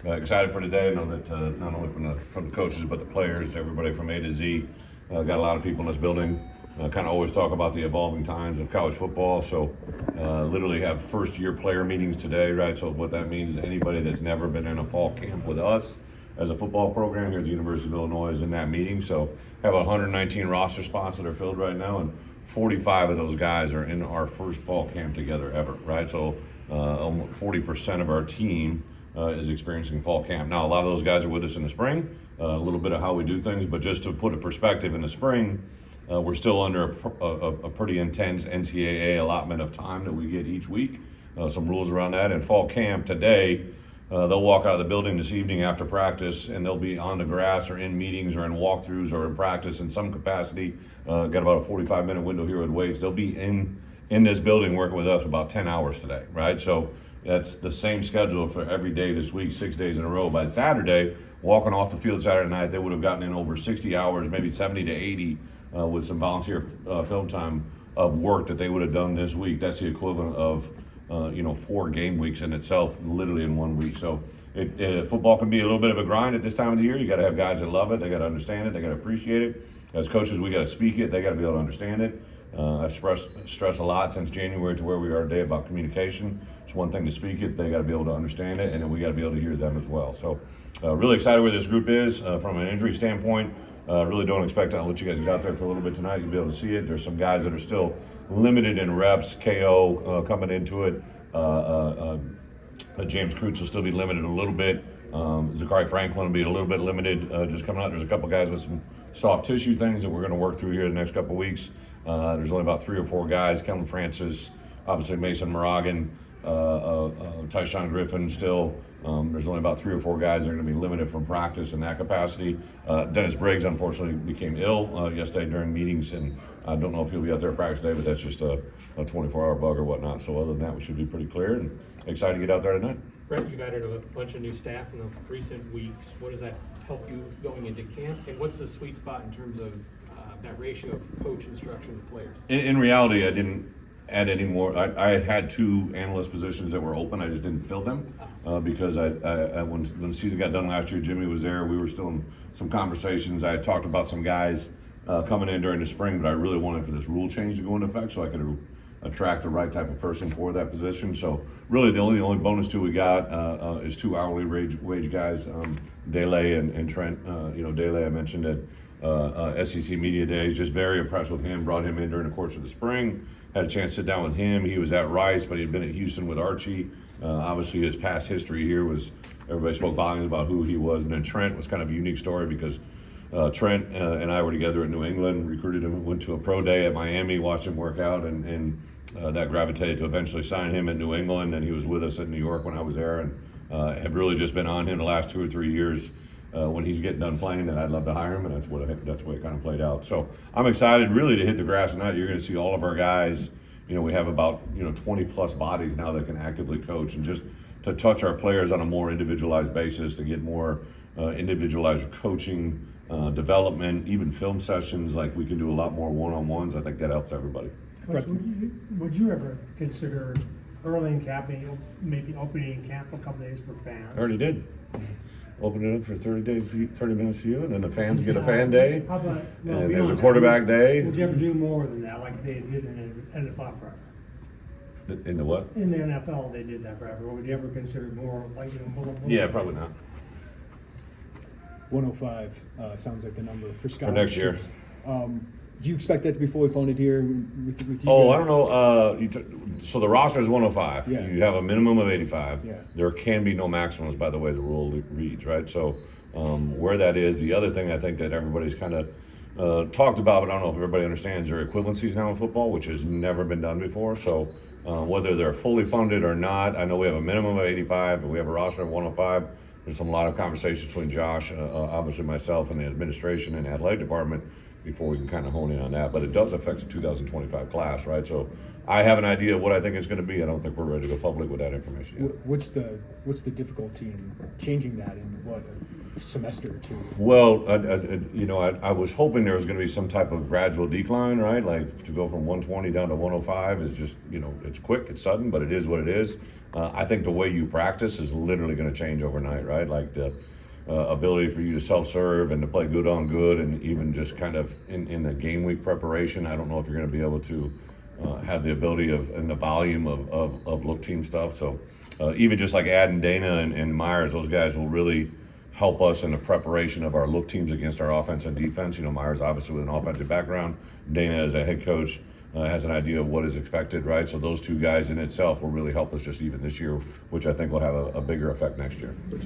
excited for today. I know that not only from the coaches, but the players, everybody from A to Z. Got a lot of people in this building. Kind of always talk about the evolving times of college football. So literally have first year player meetings today, right? So what that means is anybody that's never been in a fall camp with us as a football program here at the University of Illinois is in that meeting. So have 119 roster spots that are filled right now, and 45 of those guys are in our first fall camp together ever, right? So 40% of our team is experiencing fall camp. Now, a lot of those guys are with us in the spring, a little bit of how we do things, but just to put a perspective, in the spring, we're still under a pretty intense NCAA allotment of time that we get each week. Some rules around that. In fall camp today, they'll walk out of the building this evening after practice, and they'll be on the grass or in meetings or in walkthroughs or in practice in some capacity. Got about a 45-minute window here with weights. They'll be in this building working with us about 10 hours today, right? So that's the same schedule for every day this week, 6 days in a row. By Saturday, walking off the field Saturday night, they would have gotten in over 60 hours, maybe 70 to 80 with some volunteer film time of work that they would have done this week. That's the equivalent of 4 game weeks in itself, literally in 1 week. So football can be a little bit of a grind at this time of the year. You got to have guys that love it. They got to understand it. They got to appreciate it. As coaches, we got to speak it. They got to be able to understand it. I've stressed a lot since January to where we are today about communication. It's one thing to speak it. They got to be able to understand it, and then we got to be able to hear them as well. So really excited where this group is from an injury standpoint. Really don't expect I'll let you guys get out there for a little bit tonight. You'll be able to see it. There's some guys that are still limited in reps. KO coming into it. James Kreutz will still be limited a little bit. Zachary Franklin will be a little bit limited just coming out. There's a couple guys with some soft tissue things that we're going to work through here the next couple weeks. There's only about 3 or 4 guys. Kellen Francis, obviously Mason Morgan, Tyshawn Griffin still. There's only about 3 or 4 guys that are going to be limited from practice in that capacity. Dennis Briggs, unfortunately, became ill yesterday during meetings, and I don't know if he'll be out there at practice today, but that's just a 24-hour bug or whatnot. So other than that, we should be pretty clear and excited to get out there tonight. Bret, you've added a bunch of new staff in the recent weeks. What does that help you going into camp? And what's the sweet spot in terms of that ratio of coach instruction to players? In reality, I didn't add any more. I had 2 analyst positions that were open. I just didn't fill them because when the season got done last year, Jimmy was there. We were still in some conversations. I had talked about some guys coming in during the spring, but I really wanted for this rule change to go into effect so I could attract the right type of person for that position. So really the only bonus 2 we got is 2 hourly wage guys, Dele and Trent. Dele I mentioned at SEC Media Days, just very impressed with him, brought him in during the course of the spring, had a chance to sit down with him. He was at Rice, but he'd been at Houston with Archie. Obviously his past history here was, everybody spoke volumes about who he was. And then Trent was kind of a unique story because Trent and I were together at New England, recruited him, went to a pro day at Miami, watched him work out, and that gravitated to eventually sign him at New England. And he was with us in New York when I was there, and have really just been on him the last 2 or 3 years when he's getting done playing, and I'd love to hire him, and that's the way it kind of played out. So I'm excited really to hit the grass tonight. You're going to see all of our guys. We have about 20 plus bodies now that can actively coach, and just to touch our players on a more individualized basis, to get more individualized coaching, development, even film sessions. Like we can do a lot more one-on-ones. I think that helps everybody. Coach, would you ever consider early in camp, maybe opening camp for a couple days for fans? I already did. Open it up for 30 minutes for you, and then the fans get a fan day. How about, and there's a quarterback day. Would you ever do more than that, like they did in the NFL forever? In the what? In the NFL, they did that forever. Would you ever consider more, like more? Yeah, probably not. 105 sounds like the number for For next year. Do you expect that to be fully funded here with you? Oh, I don't know. So the roster is 105. Yeah. You have a minimum of 85. Yeah. There can be no maximums, by the way the rule reads, right? So where that is, the other thing I think that everybody's kind of talked about, but I don't know if everybody understands, there are equivalencies now in football, which has never been done before. So whether they're fully funded or not, I know we have a minimum of 85, but we have a roster of 105. There's a lot of conversations between Josh, obviously myself, and the administration and the athletic department before we can kind of hone in on that. But it does affect the 2025 class, right? So I have an idea of what I think it's going to be. I don't think we're ready to go public with that information yet. What's the difficulty in changing that, and what semester or two? Well, I was hoping there was going to be some type of gradual decline, right? Like to go from 120 down to 105 is just, it's quick, it's sudden, but it is what it is. I think the way you practice is literally going to change overnight, right? Like the ability for you to self-serve and to play good on good, and even just kind of in the game week preparation, I don't know if you're going to be able to have the ability of and the volume of look team stuff. So even just like adding Dana and Myers, those guys will really help us in the preparation of our look teams against our offense and defense. Myers obviously with an offensive background. Dana as a head coach has an idea of what is expected, right? So those two guys in itself will really help us just even this year, which I think will have a bigger effect next year. You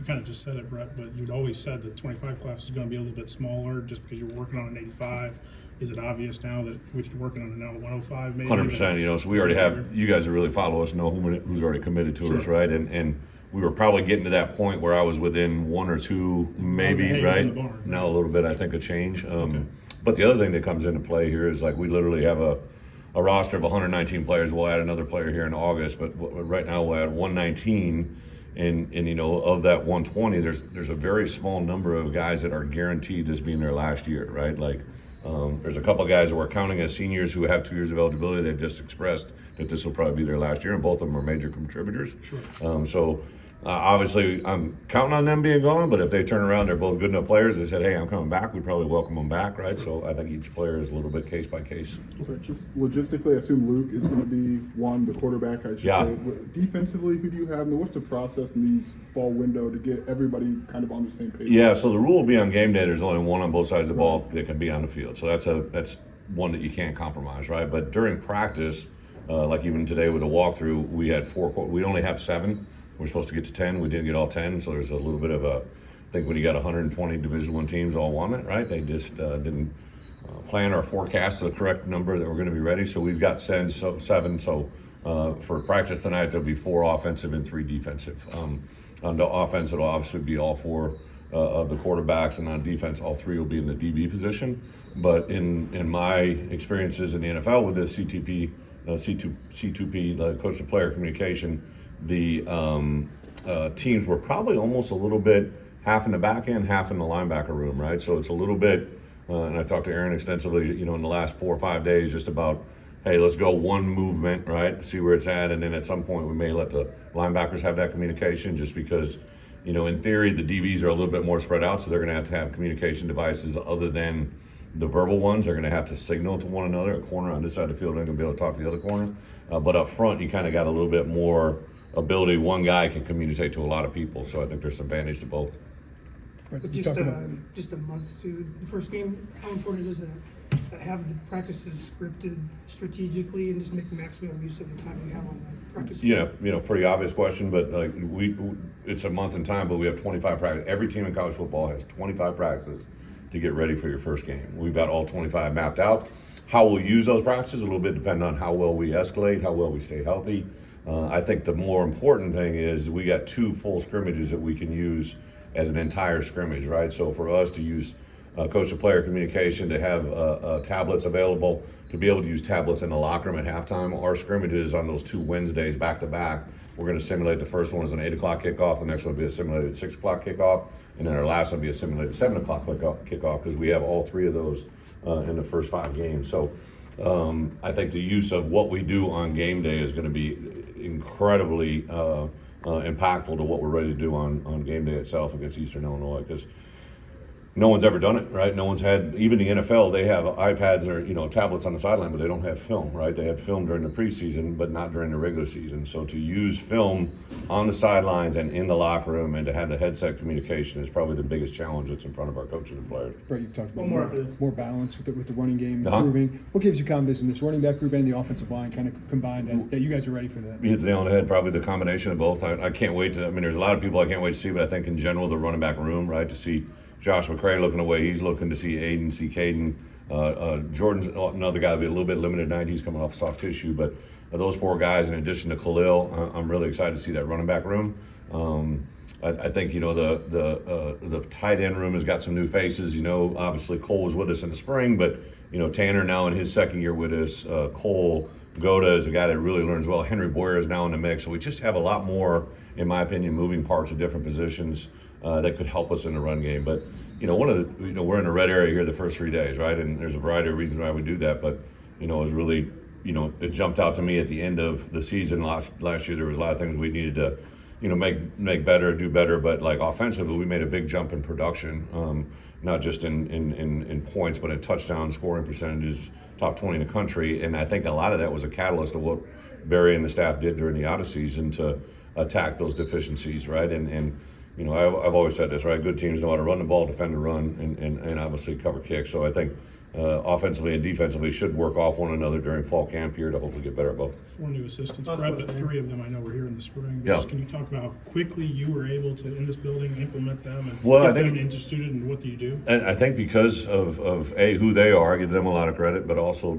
kind of just said it, Brett, but you'd always said the 25 class is going to be a little bit smaller just because you're working on an 85. Is it obvious now that with you working on now 105 maybe? 100%, so we already have, you guys that really follow us know who's already committed to us, right? And we were probably getting to that point where I was within one or two, maybe, right? Now a little bit, I think, a change. But the other thing that comes into play here is like we literally have a roster of 119 players. We'll add another player here in August, but right now we'll add 119. And of that 120, there's a very small number of guys that are guaranteed this being their last year, right? Like there's a couple of guys that we're counting as seniors who have 2 years of eligibility. They've just expressed that this will probably be their last year, and both of them are major contributors. Sure. Obviously, I'm counting on them being gone, but if they turn around, they're both good enough players. They said, "Hey, I'm coming back." We'd probably welcome them back, right? So I think each player is a little bit case by case. Okay, just logistically, I assume Luke is going to be the quarterback, I should say. Defensively, who do you have? And what's the process in these fall window to get everybody kind of on the same page? Yeah, so the rule will be on game day. There's only one on both sides of the ball that can be on the field. So that's one that you can't compromise, right? But during practice, like even today with the walkthrough, we had 4. We only have 7. We're supposed to get to 10. We didn't get all 10, so there's a little bit of I think when you got 120 Division I teams all won it, right? They just didn't plan or forecast the correct number that we're going to be ready. So we've got 7. So for practice tonight, there'll be 4 offensive and 3 defensive. On the offense, it'll obviously be all 4 of the quarterbacks, and on defense, all 3 will be in the DB position. But in my experiences in the NFL with the C2P, the coach to player communication, the teams were probably almost a little bit half in the back end, half in the linebacker room, right? So it's a little bit, and I talked to Aaron extensively, in the last 4 or 5 days, just about, hey, let's go one movement, right? See where it's at, and then at some point we may let the linebackers have that communication, just because, in theory, the DBs are a little bit more spread out, so they're going to have communication devices other than the verbal ones. They're going to have to signal to one another. A corner on this side of the field ain't going to be able to talk to the other corner. But up front, you kind of got a little bit more ability. One guy can communicate to a lot of people, so I think there's advantage to both. Right, But just a month to the first game, how important is it to have the practices scripted strategically and just make maximum use of the time we have on the practice? Pretty obvious question, but like it's a month in time, but we have 25 practices. Every team in college football has 25 practices to get ready for your first game. We've got all 25 mapped out. How we'll use those practices a little bit depend on how well we escalate, how well we stay healthy. I think the more important thing is we got 2 full scrimmages that we can use as an entire scrimmage, right? So for us to use coach-to-player communication, to have tablets available, to be able to use tablets in the locker room at halftime, our scrimmages on those 2 Wednesdays back-to-back, we're going to simulate the first one as an 8 o'clock kickoff, the next one will be a simulated 6 o'clock kickoff, and then our last one will be a simulated 7 o'clock kickoff, because we have all 3 of those in the first 5 games. So I think the use of what we do on game day is going to be incredibly impactful to what we're ready to do on game day itself against Eastern Illinois, because no one's ever done it, right? No one's had, even the NFL, they have iPads or, tablets on the sideline, but they don't have film, right? They had film during the preseason, but not during the regular season. So to use film on the sidelines and in the locker room and to have the headset communication is probably the biggest challenge that's in front of our coaches and players. Right, you talked about One more more balance with the running game improving. What gives you confidence in this running back group and the offensive line kind of combined that you guys are ready for that? You hit the nail on the head, probably the combination of both. I can't wait to, there's a lot of people I can't wait to see, but I think in general, the running back room, right, to see Josh McCray looking the way he's looking, to see Aiden, see Caden. Jordan's another guy will be a little bit limited tonight. He's coming off soft tissue, but those 4 guys, in addition to Khalil, I'm really excited to see that running back room. I think the tight end room has got some new faces. Obviously Cole was with us in the spring, but Tanner now in his second year with us. Cole Goda is a guy that really learns well. Henry Boyer is now in the mix. So we just have a lot more, in my opinion, moving parts of different positions that could help us in the run game. But, one of the, we're in a red area here the first 3 days, right? And there's a variety of reasons why we do that. But, it was really, it jumped out to me at the end of the season last year. There was a lot of things we needed to, make better, do better. But like offensively, we made a big jump in production, not just in points, but in touchdown scoring percentages, top 20 in the country. And I think a lot of that was a catalyst of what Barry and the staff did during the out of season to attack those deficiencies, right? And I've always said this, right? Good teams know how to run the ball, defend the run, and obviously cover kicks. So I think offensively and defensively should work off one another during fall camp here to hopefully get better at both. 4 new assistants, Brett, but 3 of them I know were here in the spring. Yeah. Just, can you talk about how quickly you were able to, in this building, implement them and Well, I get think- them instituted, and what do you do? And I think because of who they are, I give them a lot of credit, but also,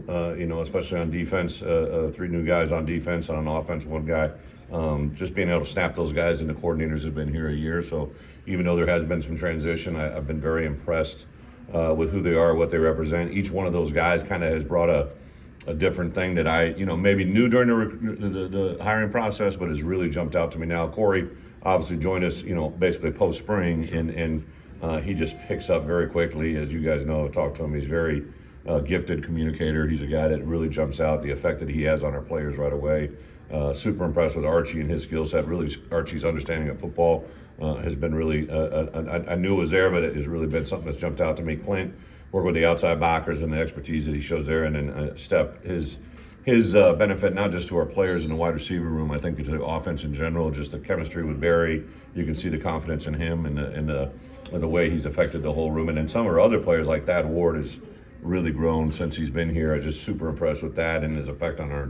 especially on defense, 3 new guys on defense, and on offense, 1 guy. Just being able to snap those guys into coordinators have been here a year. So even though there has been some transition, I've been very impressed with who they are, what they represent. Each one of those guys kind of has brought a different thing that I, maybe knew during the hiring process, but has really jumped out to me now. Corey obviously joined us, basically post spring, and he just picks up very quickly. As you guys know, I've talked to him. He's very gifted communicator. He's a guy that really jumps out. The effect that he has on our players right away. Super impressed with Archie and his skill set. Really, Archie's understanding of football has been really, I knew it was there, but it has really been something that's jumped out to me. Clint, work with the outside backers and the expertise that he shows there, and then Step, his benefit not just to our players in the wide receiver room, I think to the offense in general, just the chemistry with Barry. You can see the confidence in him and the way he's affected the whole room. And then some of our other players like Thad Ward has really grown since he's been here. I'm just super impressed with that and his effect on our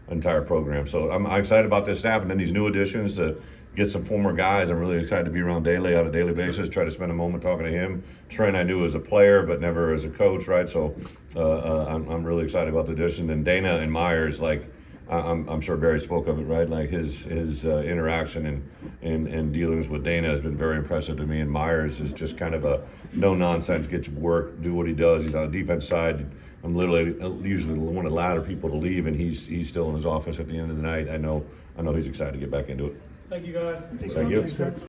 entire program. So I'm excited about this staff, and then these new additions to get some former guys. I'm really excited to be around Daly on a daily basis, try to spend a moment talking to him. Trent I knew as a player, but never as a coach, right? So I'm really excited about the addition. And Dana and Myers, like I'm sure Barry spoke of it, right? Like his interaction and dealings with Dana has been very impressive to me. And Myers is just kind of a no nonsense, get your work, do what he does. He's on the defense side. I'm literally usually one of the latter people to leave, and he's still in his office at the end of the night. I know he's excited to get back into it. Thank you, guys. Thank you.